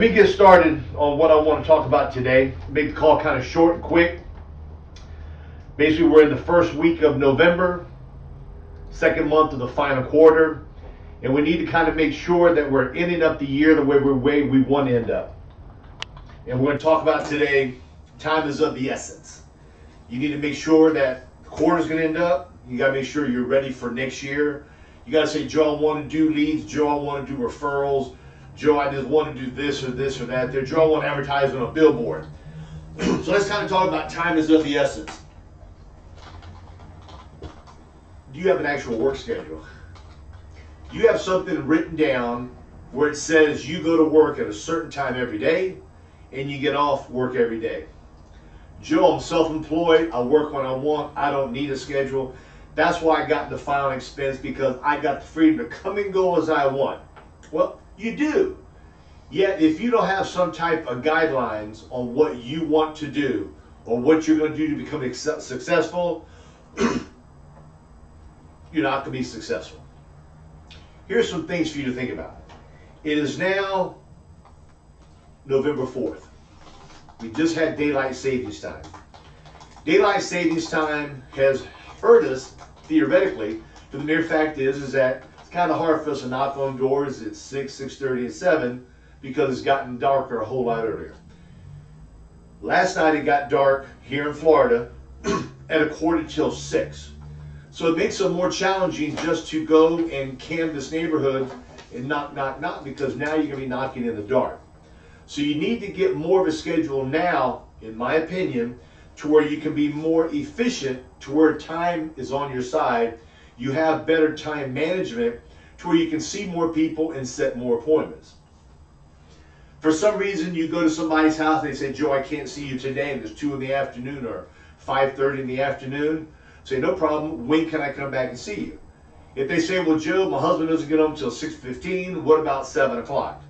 Let me get started on what I want to talk about today. Make the call kind of short and quick. Basically, we're in the first week of November, second month of the final quarter, and we need to kind of make sure that we're ending up the year the way we want to end up. And we're going to talk about today, time is of the essence. You need to make sure that the quarter's going to end up. You got to make sure you're ready for next year. You got to say, Joe, I want to do leads. Joe, I want to do referrals. Joe, I just want to do this or this or that. There, Joe, I want to advertise on a billboard. So let's kind of talk about time is of the essence. Do you have an actual work schedule? Do you have something written down where it says you go to work at a certain time every day and you get off work every day? Joe, I'm self-employed. I work when I want. I don't need a schedule. That's why I got into filing expense, because I got the freedom to come and go as I want. Well, you do. Yet, if you don't have some type of guidelines on what you want to do or what you're going to do to become successful, you're not going to be successful. Here's some things for you to think about. It is now November 4th. We just had daylight savings time. Daylight savings time has hurt us theoretically, but the mere fact is that it's kind of hard for us to knock on doors at 6, 6:30, and 7 because it's gotten darker a whole lot earlier. Last night it got dark here in Florida at 6:45. So it makes it more challenging just to go and canvass neighborhoods and knock, because now you're going to be knocking in the dark. So you need to get more of a schedule now, in my opinion, to where you can be more efficient, to where time is on your side. You have better time management to where you can see more people and set more appointments. For some reason, you go to somebody's house and they say, Joe, I can't see you today, and there's 2 in the afternoon or 5:30 in the afternoon. Say, no problem. When can I come back and see you? If they say, well, Joe, my husband doesn't get home until 6:15, what about 7 o'clock?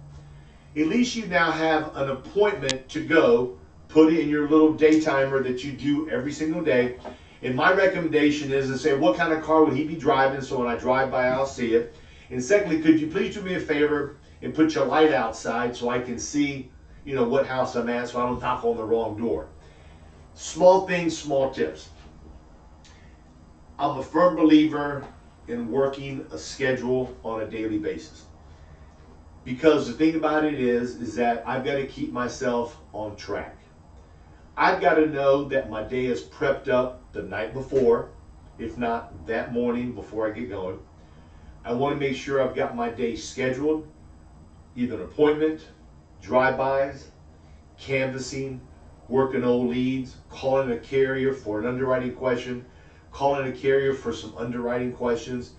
At least you now have an appointment to go. Put it in your little day timer that you do every single day. And my recommendation is to say, what kind of car would he be driving, so when I drive by, I'll see it. And secondly, could you please do me a favor and put your light outside so I can see, what house I'm at, so I don't knock on the wrong door. Small things, small tips. I'm a firm believer in working a schedule on a daily basis. Because the thing about it is that I've got to keep myself on track. I've got to know that my day is prepped up the night before, if not that morning before I get going. I want to make sure I've got my day scheduled, either an appointment, drive-bys, canvassing, working old leads, calling a carrier for an underwriting question, calling a carrier for some underwriting questions.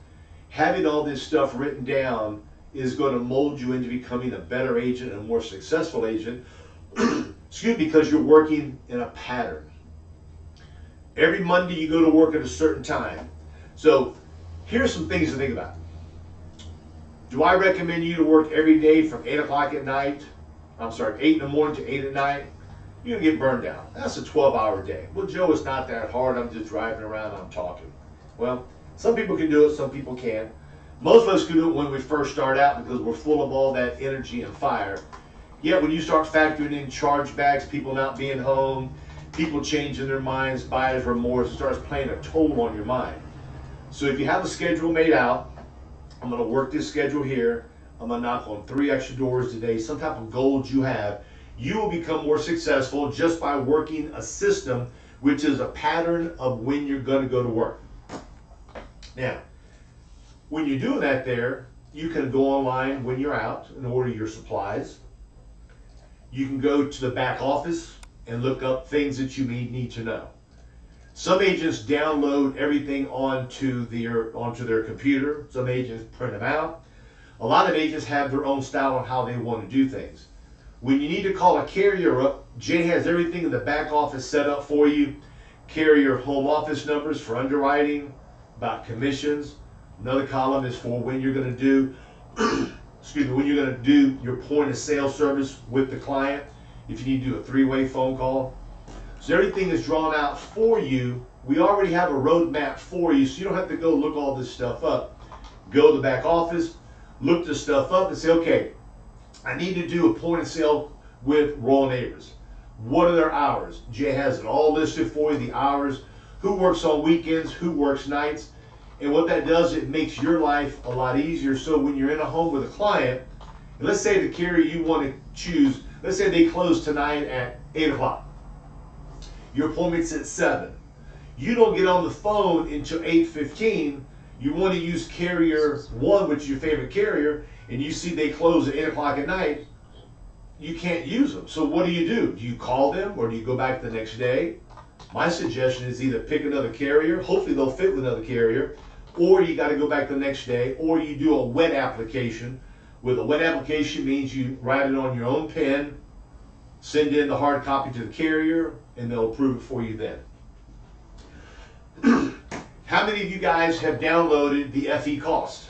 Having all this stuff written down is going to mold you into becoming a better agent and a more successful agent. Excuse me, because you're working in a pattern. Every Monday you go to work at a certain time. So here's some things to think about. Do I recommend you to work every day from 8 o'clock at night? 8 in the morning to 8 at night? You're going to get burned out. That's a 12-hour day. Well, Joe, it's not that hard. I'm just driving around, I'm talking. Well, some people can do it, some people can't. Most of us can do it when we first start out because we're full of all that energy and fire. Yet when you start factoring in chargebacks, people not being home, people changing their minds, buyer's remorse, it starts playing a toll on your mind. So if you have a schedule made out, I'm going to work this schedule here, I'm going to knock on 3 extra doors today, some type of goals you have, you will become more successful just by working a system, which is a pattern of when you're going to go to work. Now, when you're doing that there, you can go online when you're out and order your supplies. You can go to the back office and look up things that you need to know. Some agents download everything onto their computer. Some agents print them out. A lot of agents have their own style on how they want to do things. When you need to call a carrier up, Jay has everything in the back office set up for you. Carrier home office numbers for underwriting, about commissions. Another column is for when you're going to do when you're going to do your point of sale service with the client, if you need to do a 3-way phone call. So everything is drawn out for you. We already have a roadmap for you, so you don't have to go look all this stuff up. Go to the back office, look this stuff up and say, okay, I need to do a point of sale with Royal Neighbors. What are their hours? Jay has it all listed for you, the hours, who works on weekends, who works nights. And what that does, it makes your life a lot easier. So when you're in a home with a client, and let's say the carrier you want to choose, let's say they close tonight at 8 o'clock. Your appointment's at 7. You don't get on the phone until 8:15. You want to use carrier 1, which is your favorite carrier, and you see they close at 8 o'clock at night. You can't use them. So what do? Do you call them or do you go back the next day? My suggestion is either pick another carrier, hopefully they'll fit with another carrier, or you got to go back the next day, or you do a wet application. With a wet application means you write it on your own pen, send in the hard copy to the carrier, and they'll approve it for you then. How many of you guys have downloaded the FE Cost?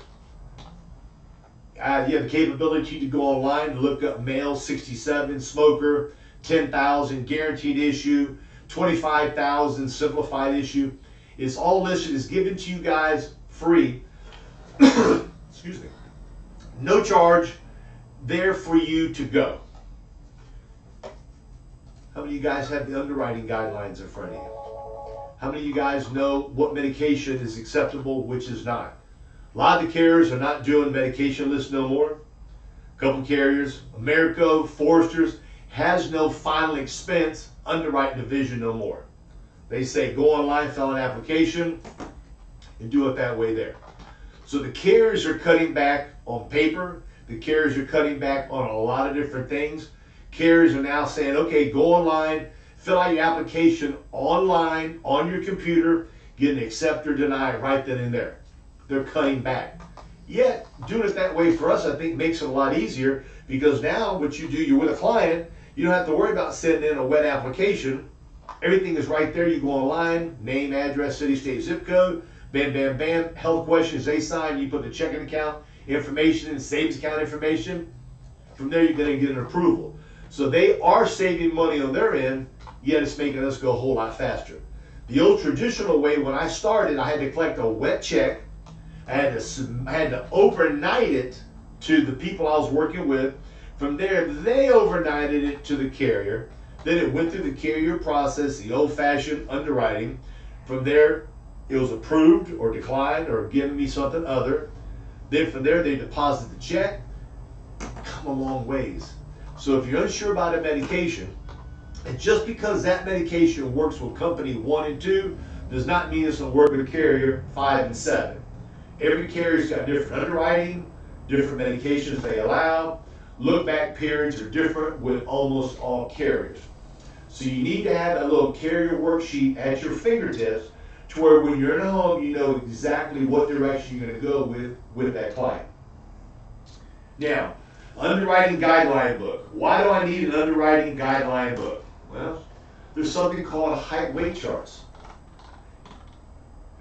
You have the capability to go online and look up male 67, smoker, 10,000, guaranteed issue, 25,000, simplified issue. It's all listed, it's given to you guys free. Excuse me. No charge, there for you to go. How many of you guys have the underwriting guidelines in front of you? How many of you guys know what medication is acceptable, which is not? A lot of the carriers are not doing medication lists no more. A couple carriers, Americo, Foresters, has no final expense underwriting division no more. They say go online, fill an application, and do it that way there. So the carriers are cutting back on paper. The carriers are cutting back on a lot of different things. Carriers are now saying, okay, go online, fill out your application online on your computer, get an accept or deny right then and there. They're cutting back. Yet, doing it that way for us, I think, makes it a lot easier because now what you do, you're with a client, you don't have to worry about sending in a wet application. Everything is right there. You go online, name, address, city, state, zip code, bam, bam, bam. Health questions, they sign, you put the checking account information and savings account information. From there, you're going to get an approval. So they are saving money on their end, yet it's making us go a whole lot faster. The old traditional way, when I started, I had to collect a wet check. I had to overnight it to the people I was working with. From there, they overnighted it to the carrier. Then it went through the carrier process, the old-fashioned underwriting. From there, it was approved or declined or given me something other. Then from there, they deposit the check. Come a long ways. So if you're unsure about a medication, and just because that medication works with company 1 and 2, does not mean it's going to work with carrier 5 and 7. Every carrier's got different underwriting, different medications they allow. Look back periods are different with almost all carriers. So you need to have a little carrier worksheet at your fingertips to where when you're at home, you know exactly what direction you're going to go with that client. Now, underwriting guideline book. Why do I need an underwriting guideline book? Well, there's something called height weight charts.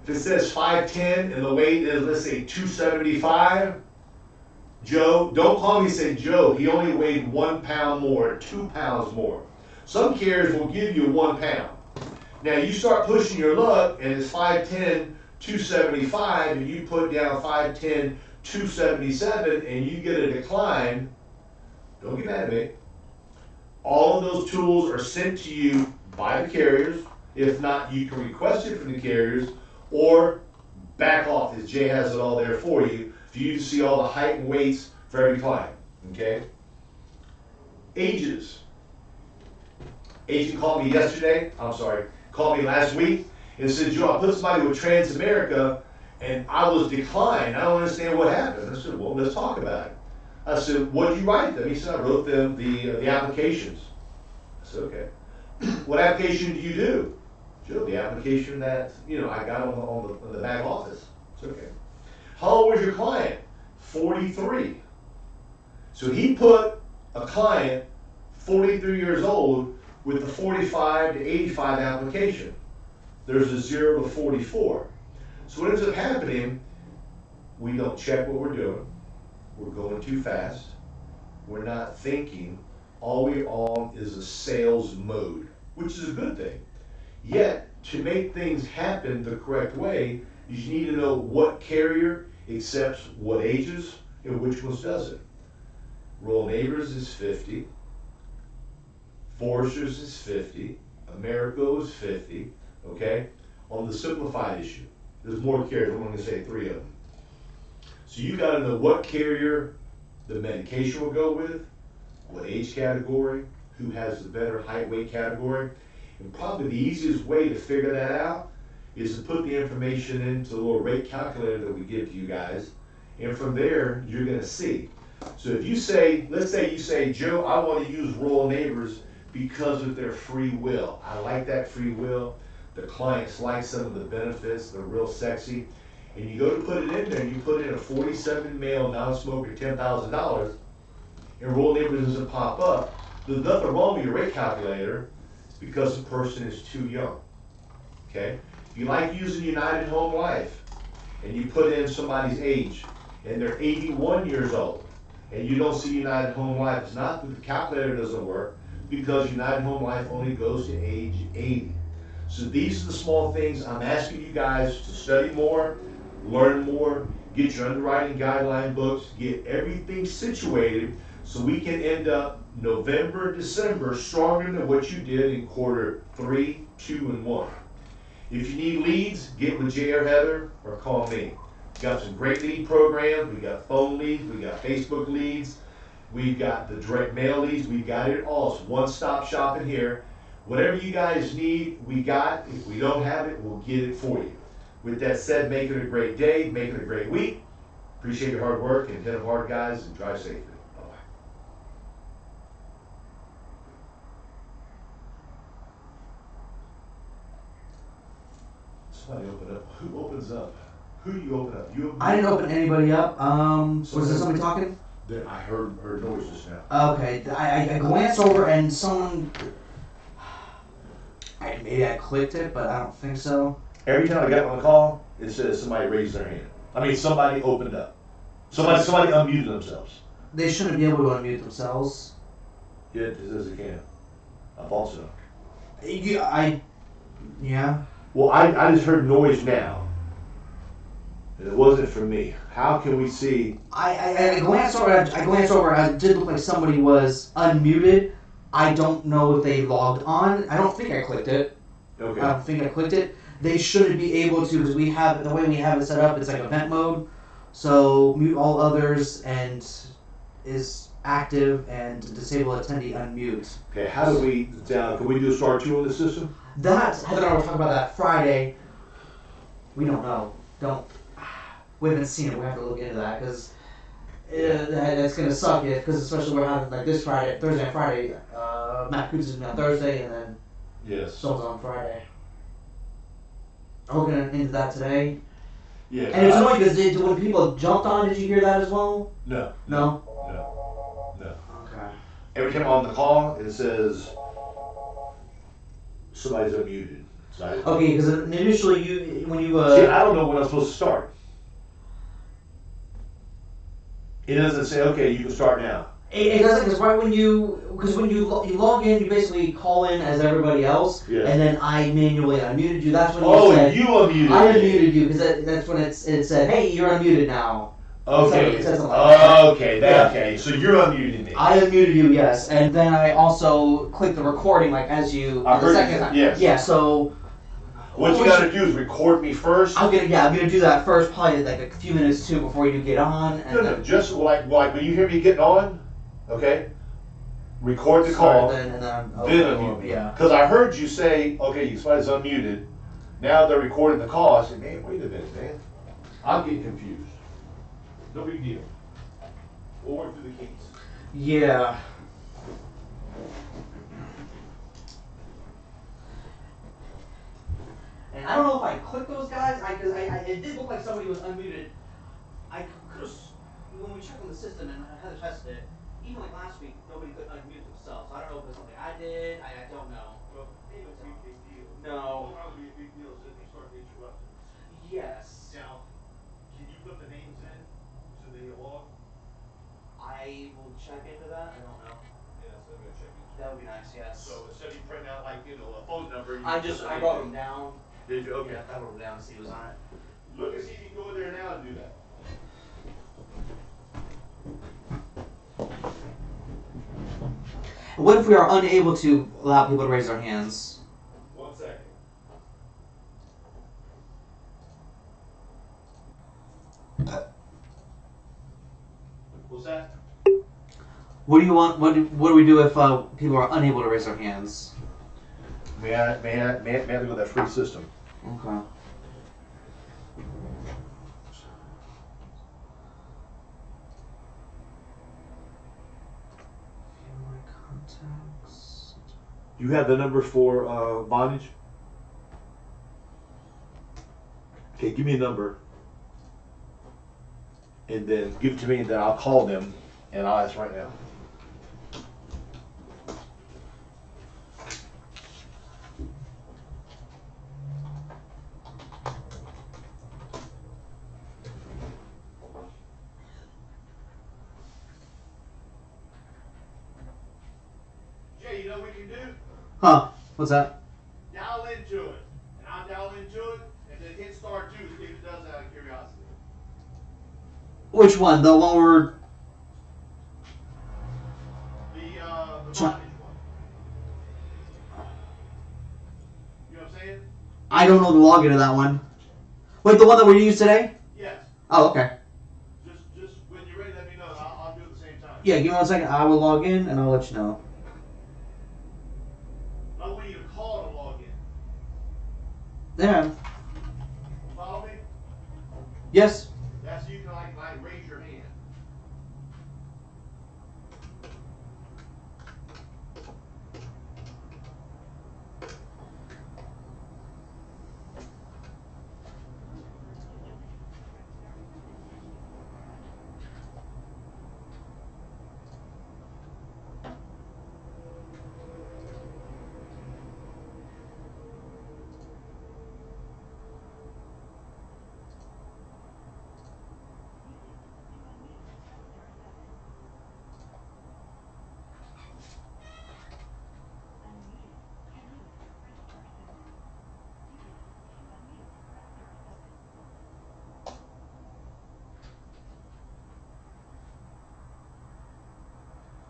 If it says 5'10" and the weight is, let's say, 275, Joe, don't call me and say, Joe, he only weighed 1 pound more, 2 pounds more. Some carriers will give you 1 pound. Now you start pushing your luck and it's 5'10", 275, and you put down 5'10", 277, and you get a decline, don't get mad at me. All of those tools are sent to you by the carriers. If not, you can request it from the carriers or back off, as Jay has it all there for you to see all the height and weights for every client, okay? Ages. Agent called me called me last week and said, Joe, I put somebody with Transamerica and I was declined. I don't understand what happened. I said, well, let's talk about it. I said, what did you write them? He said, I wrote them the applications. I said, okay. What application do you do? Joe, the application that, I got on the back office. It's okay. How old was your client? 43. So he put a client 43 years old with the 45 to 85 application. There's a 0 to 44. So what ends up happening, we don't check what we're doing. We're going too fast. We're not thinking. All we're on is a sales mode, which is a good thing. Yet, to make things happen the correct way, you need to know what carrier accepts what ages and which ones doesn't. Rural Neighbors is 50. Foresters is 50. Americo is 50. Okay? On the simplified issue, there's more carriers. I'm only going to say 3 of them. So you got to know what carrier the medication will go with, what age category, who has the better height weight category. And probably the easiest way to figure that out is to put the information into the little rate calculator that we give to you guys. And from there, you're going to see. So if you say, let's say you say, Joe, I want to use Rural Neighbors because of their free will. I like that free will. The clients like some of the benefits. They're real sexy. And you go to put it in there, and you put in a 47 male non-smoker, $10,000, and Rural Neighbors doesn't pop up. There's nothing wrong with your rate calculator. It's because the person is too young. Okay? If you like using United Home Life, and you put in somebody's age, and they're 81 years old, and you don't see United Home Life, it's not that the calculator doesn't work, because United Home Life only goes to age 80. So these are the small things I'm asking you guys to study more, learn more, get your underwriting guideline books, get everything situated so we can end up November, December stronger than what you did in quarter 3, 2, and 1. If you need leads, get with Jay or Heather or call me. We've got some great lead programs. We got phone leads. We got Facebook leads. We've got the direct mail leads. We've got it all. It's one-stop shopping here. Whatever you guys need, we got. If we don't have it, we'll get it for you. With that said, make it a great day. Make it a great week. Appreciate your hard work and hit them hard, guys, and drive safely. Bye-bye. Somebody open up. Who opens up? Who do you open up? You open I didn't open anybody up. Was there somebody talking? I heard noise just now. Okay, I glanced over and someone. Maybe I clicked it, but I don't think so. Every time I got on the call, it says somebody raised their hand. I mean, somebody opened up. Somebody unmuted themselves. They shouldn't be able to unmute themselves. Yeah, it says they can. I thought so. Yeah. Well, I just heard noise now. And it wasn't from me. How can we see? I glanced over. It did look like somebody was unmuted. I don't know if they logged on. I don't think I clicked it. Okay. I don't think I clicked it. They shouldn't be able to because we have the way we have it set up. It's like event mode, so mute all others and is active and disable attendee unmute. Okay. How do we? Can we do a star 2 on the system? That Heather and I were talking about that Friday. We don't know. We haven't seen it. We have to look into that because that's gonna suck it. Because especially we're having like this Friday, Thursday and Friday. Matt Coots is on Thursday and then someone's on Friday. I'm looking into that today. Yeah. And it's annoying because when people jumped on, did you hear that as well? No. No. Okay. Every time I'm on the call, it says somebody's unmuted. Okay, because initially when you See, I don't know when I'm supposed to start. It doesn't say, okay, you can start now. It doesn't, because when you log in, you basically call in as everybody else, and then I manually unmuted you. That's when you said, you unmuted. I unmuted you because that's when it said, hey, you're unmuted now. Okay. It said something like that. Okay. So you're unmuting me. I unmuted you, yes, and then I also clicked the recording like as you the second time. Yes. Yeah. So what you got to do is record me first. I'm gonna do that first, probably like a few minutes too before you get on. And No, just like when you hear me getting on, okay, record the call, then unmute me. Yeah. Because I heard you say, okay, somebody's unmuted. Now they're recording the call. I said, man, wait a minute, man. I'm getting confused. No big deal. We'll work through the kinks. Yeah. And I don't know if I clicked those guys, because it did look like somebody was unmuted. I could have, when we checked on the system and I had to test it, even like last week, nobody could unmute themselves. I don't know if it's something I did, I don't know. Well, maybe it's a big deal. No. Well, probably a big deal is if they start interrupting. Yes. Now, can you put the names in so they log? I will check into that, I don't know. Yeah, so I'm gonna check it. That would be nice, yes. So instead of you printing out like, a phone number. I wrote them down. Did you? Okay. Yeah, I wrote them down to see who's on it. Look and see if you can go in there now and do that. What if we are unable to allow people to raise their hands? 1 second. What's that? What do you want? What do we do if people are unable to raise their hands? May I have to go with that free system. Okay. Contacts. You have the number for Vonage? Okay, give me a number. And then give it to me, and then I'll call them, and I'll ask right now. Jay, you know what we can do? Huh? What's that? Dial into it. And I'll dial into it, and then hit star 2 to see if it does out of curiosity. Which one? The one where The Vonage one. You know what I'm saying? I don't know the login to that one. Wait, the one that we used today? Yes. Oh, okay. Just when you're ready, let me know. I'll do it at the same time. Yeah, give me 1 second. I will log in and I'll let you know. I want you to call to log in. Yeah. Follow me? Yes. That's so you can like raise your hand.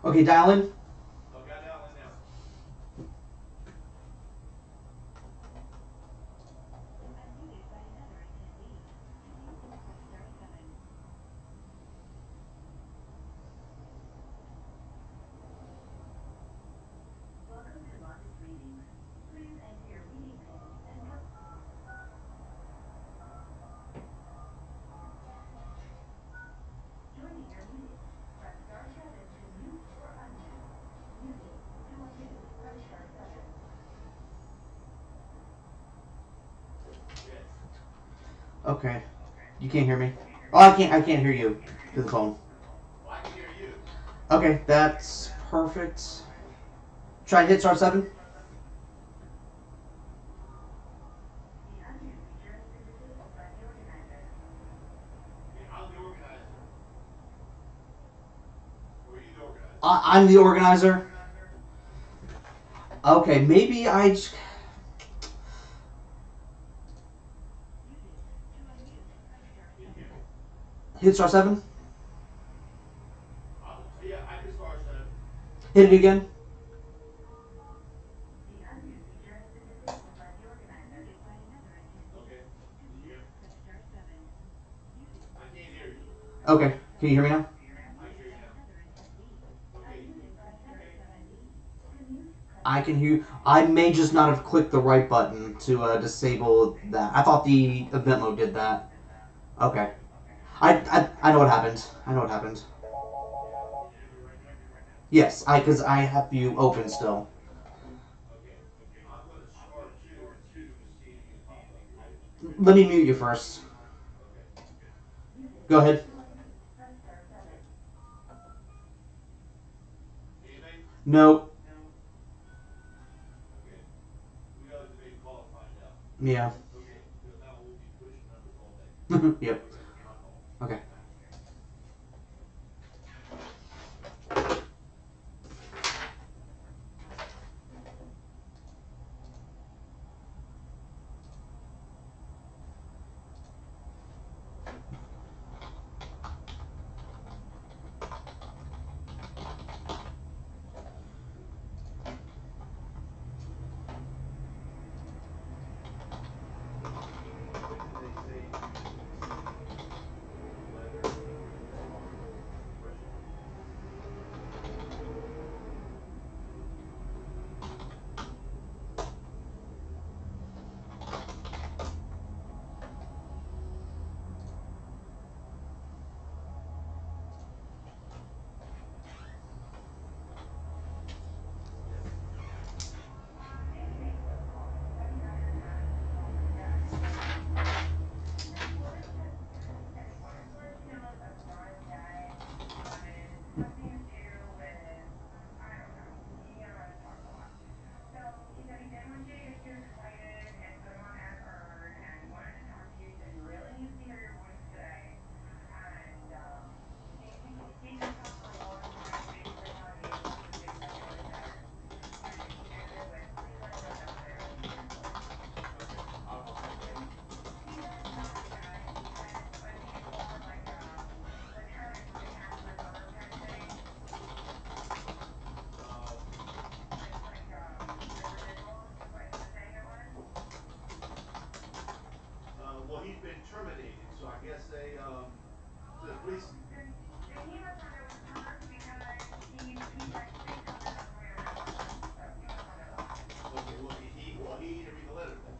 Okay, dial in. Okay, I dial in now. Okay. You can't hear me? Oh, I can't hear you through the phone. Well, I can hear you. Okay, that's perfect. Try and hit star 7. Okay, I'm the organizer. Or are you the organizer? I'm the organizer. Okay, maybe hit star 7. Yeah, I can start 7. Hit it again. Okay. Can you hear me? I can't hear you. Okay, can you hear me now? I can hear you now. Okay. I can hear you. I may just not have clicked the right button to disable that. I thought the event mode did that. Okay. I know what happened. I know what happened. Yes, because I have you open still. Okay. I'm going to star 2 and see anything pop up. Ready? Let me mute you first. Okay. Go ahead. Anything? Nope. Okay. We got to make a call and find out. Yeah. Okay. Because now we'll be pushing numbers all day. Yep. Okay. My call. Okay. Please. Then he must have it was hard because he like thinks something else way around. So he must have it lost. Okay, well, he need to read the letter then.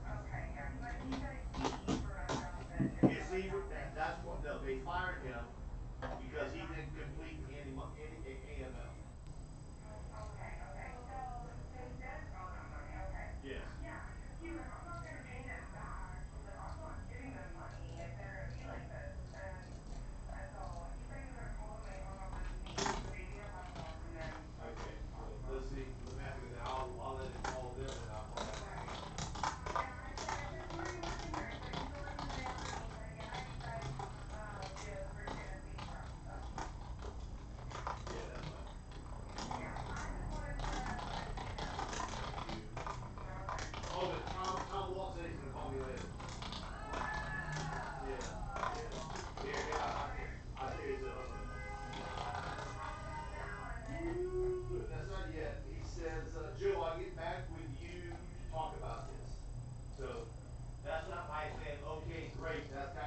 Okay, yeah, but he said he forgot something. It's either, that's what, no, they fired him because he didn't complete any AML. Okay, so they said his phone number, okay. Yes. Yeah, because he was like, I'm not gonna pay them back. He's like, I'm not giving them money if they're gonna be like this. And so he said he was gonna call them my phone number to see if they did have my phone and then. Okay, well, let's see, let me have to, then I'll let him call them and I'll call back. Yeah, I said, who are you working here? He said, he's working there. And he said, yeah, he said, the person is being from. So, Yeah, that's fine. yeah, I just wanted to let you know. Thank you. Okay. Oh, but Tom Walt said he's gonna call me later. Yeah, yeah. Here, I'll tell you something. That's not yet. He says, Joe, I'll get back with you to talk about this. So that's not my saying, okay, great. That's kind